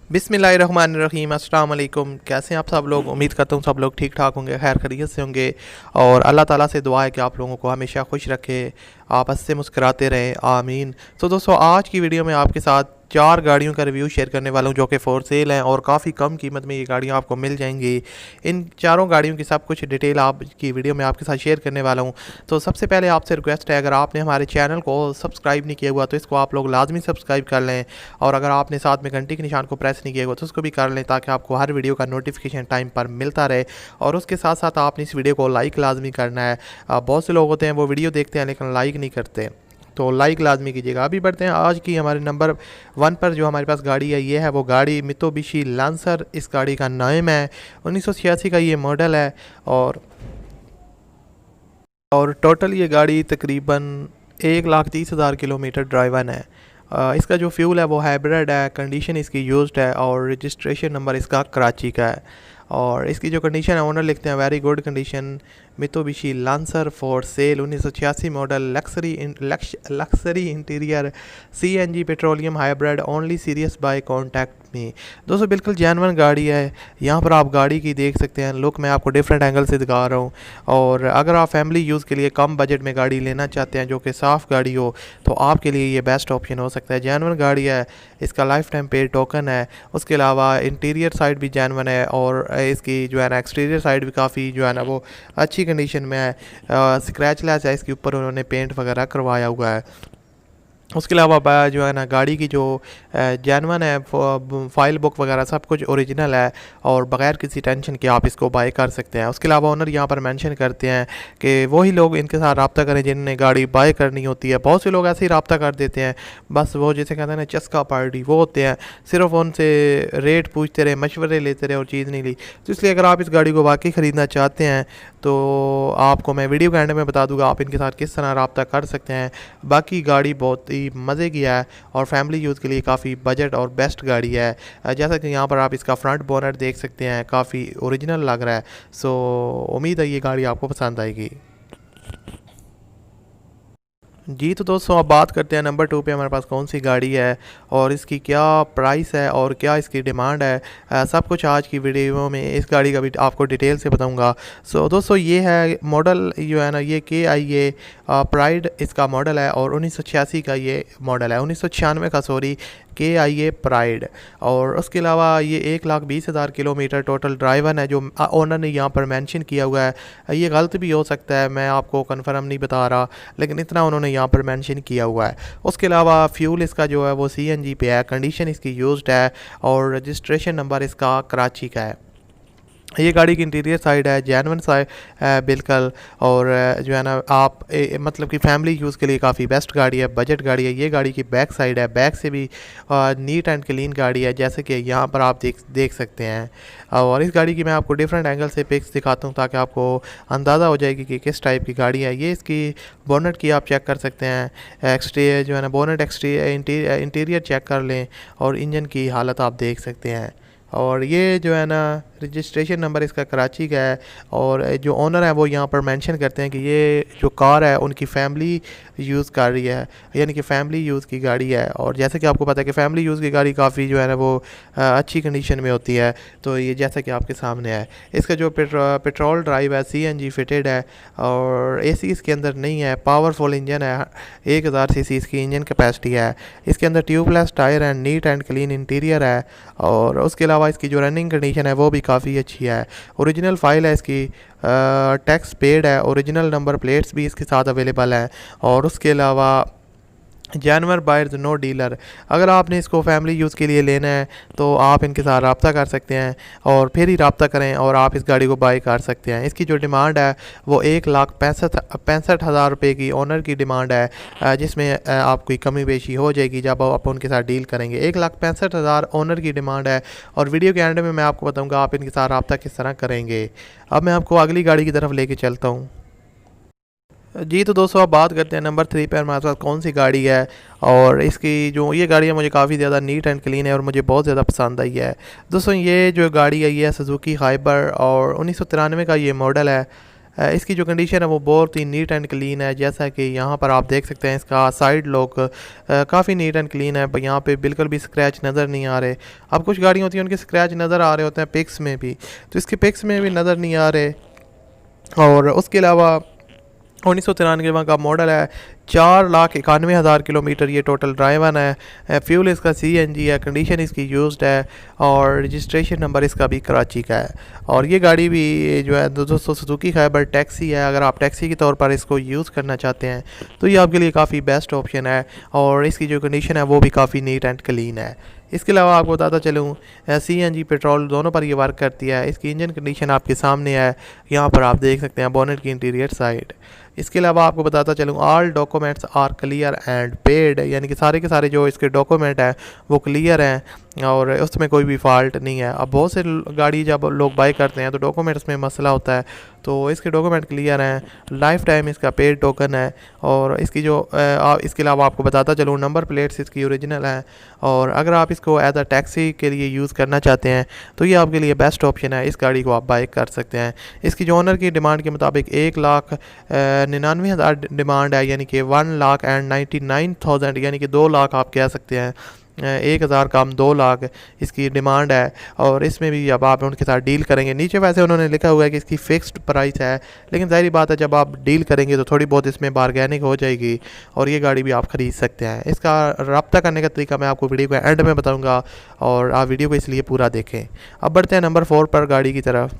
बिस्मिल्लाहिर्रहमानिर्रहीम अस्सलाम वालेकुम। कैसे हैं आप सब लोग? उम्मीद करता हूँ सब लोग ठीक ठाक होंगे, खैर खैरियत से होंगे। और अल्लाह ताला से दुआ है कि आप लोगों को हमेशा खुश रखे, आप हंसते मुस्कुराते रहें, आमीन। तो दोस्तों, आज की वीडियो में आपके साथ 4 गाड़ियों का रिव्यू शेयर करने वाला हूँ जो कि फॉर सेल हैं और काफ़ी कम कीमत में ये गाड़ियाँ आपको मिल जाएंगी। इन चारों गाड़ियों की सब कुछ डिटेल आप की वीडियो में आपके साथ शेयर करने वाला हूँ। तो सबसे पहले आपसे रिक्वेस्ट है, अगर आपने हमारे चैनल को सब्सक्राइब नहीं किया हुआ तो इसको आप लोग लाजमी सब्सक्राइब कर लें, और अगर आपने साथ में घंटी के निशान को प्रेस नहीं किया हुआ तो उसको भी कर लें, ताकि आपको हर वीडियो का नोटिफिकेशन टाइम पर मिलता रहे। और उसके साथ साथ आपने इस वीडियो को लाइक लाजमी करना है। बहुत से लोग होते हैं वो वीडियो देखते हैं लेकिन लाइक नहीं करते, तो लाइक लाजमी कीजिएगा। अभी बढ़ते हैं आज की हमारे नंबर 1 पर। जो हमारे पास गाड़ी है ये है वो गाड़ी मित्सुबिशी लांसर। इस गाड़ी का नाम है, 1986 का ये मॉडल है। और टोटल ये गाड़ी तकरीबन 1,30,000 किलोमीटर ड्राइवन है। इसका जो फ्यूल है वो हाइब्रिड है, कंडीशन इसकी यूज्ड है और रजिस्ट्रेशन नंबर इसका कराची का है। और इसकी जो कंडीशन है, ओनर लिखते हैं very good condition. Mitsubishi Lancer for sale, 1986 model, luxury interior, CNG petroleum hybrid, only serious buy contact me. दोस्तों, बिल्कुल जेन्युइन गाड़ी है। यहाँ पर आप गाड़ी की देख सकते हैं लुक, मैं आपको डिफरेंट एंगल से दिखा रहा हूँ। और अगर आप फैमिली यूज़ के लिए कम बजट में गाड़ी लेना चाहते हैं जो कि साफ़ गाड़ी हो, तो आपके लिए ये बेस्ट ऑप्शन हो सकता है। जेन्युइन गाड़ी है, इसका लाइफ टाइम पे टोकन है। उसके अलावा इंटीरियर साइड भी जेन्युइन है और इसकी जो है ना एक्सटीरियर साइड भी काफ़ी जो है ना वो अच्छी कंडीशन में है। स्क्रैच लेस है इसके ऊपर, उन्होंने पेंट वगैरह करवाया हुआ है। उसके अलावा जो है ना गाड़ी की जो जेन्युइन है, फाइल बुक वगैरह सब कुछ ओरिजिनल है और बग़ैर किसी टेंशन के आप इसको बाय कर सकते हैं। उसके अलावा ओनर यहाँ पर मेंशन करते हैं कि वही लोग इनके साथ रब्ता करें जिन्हें गाड़ी बाय करनी होती है। बहुत से लोग ऐसे ही रब्ता कर देते हैं, बस वो जैसे कहते हैं ना चस्का पार्टी, वो होते हैं, सिर्फ उनसे रेट पूछते रहे, मशवरे लेते रहे और चीज़ नहीं ली। तो इसलिए अगर आप इस गाड़ी को वाकई ख़रीदना चाहते हैं तो आपको मैं वीडियो के एंड में बता दूंगा आप इनके साथ किस तरह रब्ता कर सकते हैं। बाकी गाड़ी बहुत ही मज़े की है और फैमिली यूज़ के लिए काफ़ी बजट और बेस्ट गाड़ी है। जैसा कि यहाँ पर आप इसका फ्रंट बोनट देख सकते हैं, काफ़ी ओरिजिनल लग रहा है। सो उम्मीद है ये गाड़ी आपको पसंद आएगी। जी तो दोस्तों, अब बात करते हैं नंबर 2 पे हमारे पास कौन सी गाड़ी है और इसकी क्या प्राइस है और क्या इसकी डिमांड है। सब कुछ आज की वीडियो में इस गाड़ी का भी आपको डिटेल से बताऊंगा। सो दोस्तों, ये है मॉडल जो है ना, ये KIA प्राइड इसका मॉडल है और 1986 का ये मॉडल है, 1996 का सॉरी, KIA प्राइड। और उसके अलावा ये 1,20,000 किलोमीटर टोटल ड्राइवन है जो ओनर ने यहाँ पर मेंशन किया हुआ है। ये गलत भी हो सकता है, मैं आपको कंफर्म नहीं बता रहा, लेकिन इतना उन्होंने यहाँ पर मेंशन किया हुआ है। उसके अलावा फ्यूल इसका जो है वो CNG पे है, कंडीशन इसकी यूज्ड है और रजिस्ट्रेशन नंबर इसका कराची का है। ये गाड़ी की इंटीरियर साइड है, जेन्युइन साइड बिल्कुल। और जो है ना आप मतलब कि फैमिली यूज़ के लिए काफ़ी बेस्ट गाड़ी है, बजट गाड़ी है। ये गाड़ी की बैक साइड है, बैक से भी नीट एंड क्लीन गाड़ी है, जैसे कि यहाँ पर आप देख सकते हैं। और इस गाड़ी की मैं आपको डिफरेंट एंगल से पिक्स दिखाता हूँ ताकि आपको अंदाज़ा हो जाएगी कि किस टाइप की गाड़ी है। ये इसकी बोनट की आप चेक कर सकते हैं, एक्सटीरियर जो है ना बोनट इंटीरियर चेक कर लें और इंजन की हालत आप देख सकते हैं। और ये जो है ना रजिस्ट्रेशन नंबर इसका कराची का है। और जो ओनर है वो यहाँ पर मेंशन करते हैं कि ये जो कार है उनकी फैमिली यूज़ कर रही है, यानी कि फैमिली यूज़ की गाड़ी है। और जैसे कि आपको पता है कि फैमिली यूज़ की गाड़ी काफ़ी जो है ना वो अच्छी कंडीशन में होती है। तो ये जैसा कि आपके सामने है, इसका जो पेट्रोल ड्राइव है, CNG फिटेड है और AC इसके अंदर नहीं है। पावरफुल इंजन है, 1000 सीसी इसकी इंजन कैपेसिटी है। इसके अंदर ट्यूबलेस टायर है, नीट एंड क्लीन इंटीरियर है। और उसके अलावा इसकी जो रनिंग कंडीशन है वो भी काफ़ी अच्छी है। ओरिजिनल फाइल है इसकी, टैक्स पेड है, ओरिजिनल नंबर प्लेट्स भी इसके साथ अवेलेबल हैं। और उसके अलावा जानवर बायर्स नो डीलर। अगर आपने इसको फैमिली यूज़ के लिए लेना है तो आप इनके साथ रब्ता कर सकते हैं और फिर ही रब्ता करें और आप इस गाड़ी को बाय कर सकते हैं। इसकी जो डिमांड है वो 1,65,000 रुपये की ओनर की डिमांड है, जिसमें आपकी कमी बेशी हो जाएगी जब आप उनके साथ डील करेंगे। 1,65,000 ओनर की डिमांड है। और वीडियो के एंड में मैं आपको बताऊँगा आप इनके साथ रब्ता किस तरह करेंगे। अब मैं आपको अगली गाड़ी की तरफ लेके चलता हूँ। जी तो दोस्तों, अब बात करते हैं नंबर 3 पर हमारे पास कौन सी गाड़ी है। और इसकी जो ये गाड़ी है मुझे काफ़ी ज़्यादा नीट एंड क्लीन है और मुझे बहुत ज़्यादा पसंद आई है। दोस्तों, ये जो गाड़ी है ये सुजुकी हाइबर और 1993 का ये मॉडल है। इसकी जो कंडीशन है वो बहुत ही नीट एंड क्लीन है। जैसा कि यहाँ पर आप देख सकते हैं इसका साइड लुक काफ़ी नीट एंड क्लीन है। यहाँ पे बिल्कुल भी स्क्रैच नज़र नहीं आ रहे। अब कुछ गाड़ियाँ होती हैं उनके स्क्रैच नज़र आ रहे होते हैं पिक्स में भी, तो इसके पिक्स में भी नज़र नहीं आ रहे। और उसके अलावा 1993 का मॉडल है, 4,91,000 किलोमीटर ये टोटल ड्राइवन है। फ्यूल इसका CNG है, कंडीशन इसकी यूज्ड है और रजिस्ट्रेशन नंबर इसका भी कराची का है। और ये गाड़ी भी जो है दोस्तों सुजुकी खैबर टैक्सी है। अगर आप टैक्सी के तौर पर इसको यूज़ करना चाहते हैं तो ये आपके लिए काफ़ी बेस्ट ऑप्शन है और इसकी जो कंडीशन है वो भी काफ़ी नीट एंड क्लीन है। इसके अलावा आपको बताता चलूँ CNG पेट्रोल दोनों पर ये वर्क करती है। इसकी इंजन कंडीशन आपके सामने है, यहाँ पर आप देख सकते हैं बोनेट की इंटीरियर साइड। इसके अलावा आपको बताता चलूँ all documents are clear and paid, यानी कि सारे के सारे जो इसके डॉक्यूमेंट हैं वो क्लियर हैं और उसमें कोई भी फॉल्ट नहीं है। अब बहुत से गाड़ी जब लोग बाई करते हैं तो डॉक्यूमेंट्स में मसला होता है, तो इसके डॉक्यूमेंट क्लियर हैं। लाइफ टाइम इसका पेड टोकन है और इसकी जो इसके अलावा आपको बताता चलूँ नंबर प्लेट्स इसकी ओरिजिनल हैं। और अगर आप इसको एज अ टैक्सी के लिए यूज़ करना चाहते हैं तो ये आपके लिए बेस्ट ऑप्शन है, इस गाड़ी को आप बाई कर सकते हैं। इसकी जो ओनर की डिमांड के मुताबिक 1,99,000 डिमांड है, यानी कि 1,99,000 यानी कि 2 लाख आप कह सकते हैं। 1,000 कम 2 लाख इसकी डिमांड है और इसमें भी अब आप उनके साथ डील करेंगे। नीचे वैसे उन्होंने लिखा हुआ है कि इसकी फ़िक्स्ड प्राइस है, लेकिन ज़ाहिर बात है जब आप डील करेंगे तो थोड़ी बहुत इसमें बारगेनिंग हो जाएगी और ये गाड़ी भी आप ख़रीद सकते हैं। इसका रब्ता करने का तरीका मैं आपको वीडियो के एंड में बताऊँगा और आप वीडियो को इसलिए पूरा देखें। अब बढ़ते हैं नंबर 4 पर गाड़ी की तरफ।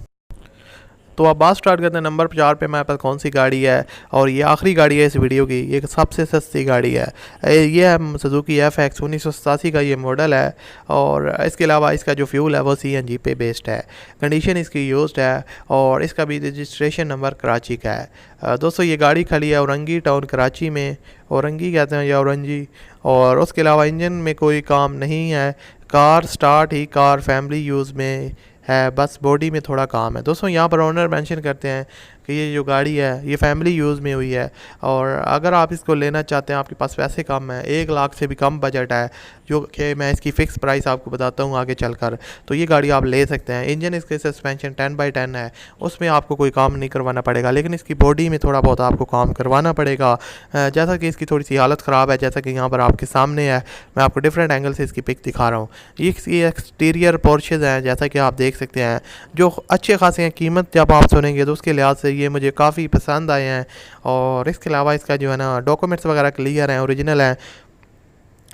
तो आप बात स्टार्ट करते हैं नंबर 4 पे हमारे पास कौन सी गाड़ी है और ये आखिरी गाड़ी है इस वीडियो की, ये सबसे सस्ती गाड़ी है। ये है सुजुकी FX 1987 का ये मॉडल है और इसके अलावा इसका जो फ्यूल है वो CNG पे बेस्ड है। कंडीशन इसकी यूज्ड है और इसका भी रजिस्ट्रेशन नंबर कराची का है। दोस्तों ये गाड़ी खड़ी है औरंगी टाउन कराची में, औरंगी कहते हैं या औरंगी। और उसके अलावा इंजन में कोई काम नहीं है, कार स्टार्ट ही कार फैमिली यूज़ में है, बस बॉडी में थोड़ा काम है। दोस्तों यहाँ पर ओनर मेंशन करते हैं कि ये जो गाड़ी है ये फैमिली यूज़ में हुई है और अगर आप इसको लेना चाहते हैं आपके पास पैसे कम है, 1 लाख से भी कम बजट है, जो कि मैं इसकी फ़िक्स प्राइस आपको बताता हूँ आगे चलकर, तो ये गाड़ी आप ले सकते हैं। इंजन इसके सस्पेंशन 10/10 है, उसमें आपको कोई काम नहीं करवाना पड़ेगा, लेकिन इसकी बॉडी में थोड़ा बहुत आपको काम करवाना पड़ेगा। जैसा कि इसकी थोड़ी सी हालत ख़राब है, जैसा कि यहाँ पर आपके सामने है, मैं आपको डिफरेंट एंगल से इसकी पिक दिखा रहा हूँ। ये इसकी एक्सटीरियर पोर्शेज़ हैं जैसा कि आप देख सकते हैं, जो अच्छे खासे हैं। कीमत जब आप सुनेंगे तो उसके लिहाज से ये मुझे काफ़ी पसंद आए हैं और इसके अलावा इसका जो है ना डॉक्यूमेंट्स वगैरह क्लियर हैं, ओरिजिनल हैं,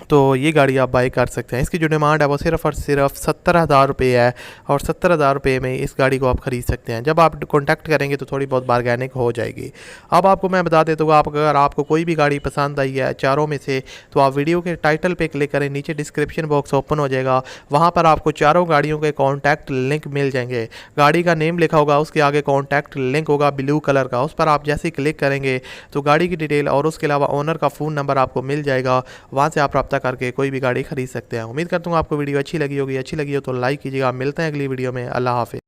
तो ये गाड़ी आप बाई कर सकते हैं। इसकी जो डिमांड है वो सिर्फ़ और सिर्फ 70,000 रुपये है और 70,000 रुपये में इस गाड़ी को आप ख़रीद सकते हैं। जब आप कॉन्टैक्ट करेंगे तो थोड़ी बहुत बारगेनिंग हो जाएगी। अब आपको मैं बता देता हूँ, आप अगर आपको कोई भी गाड़ी पसंद आई है चारों में से तो आप वीडियो के टाइटल पे क्लिक करें, नीचे डिस्क्रिप्शन बॉक्स ओपन हो जाएगा, वहाँ पर आपको चारों गाड़ियों के कॉन्टैक्ट लिंक मिल जाएंगे। गाड़ी का नेम लिखा होगा, उसके आगे कॉन्टैक्ट लिंक होगा ब्लू कलर का, उस पर आप जैसे ही क्लिक करेंगे तो गाड़ी की डिटेल और उसके अलावा ओनर का फ़ोन नंबर आपको मिल जाएगा। वहाँ से आप रब्ता करके कोई भी गाड़ी खरीद सकते हैं। उम्मीद करता हूँ आपको वीडियो अच्छी लगी होगी। अच्छी लगी हो तो लाइक कीजिएगा। मिलते हैं अगली वीडियो में। अल्लाह हाफ़िज़।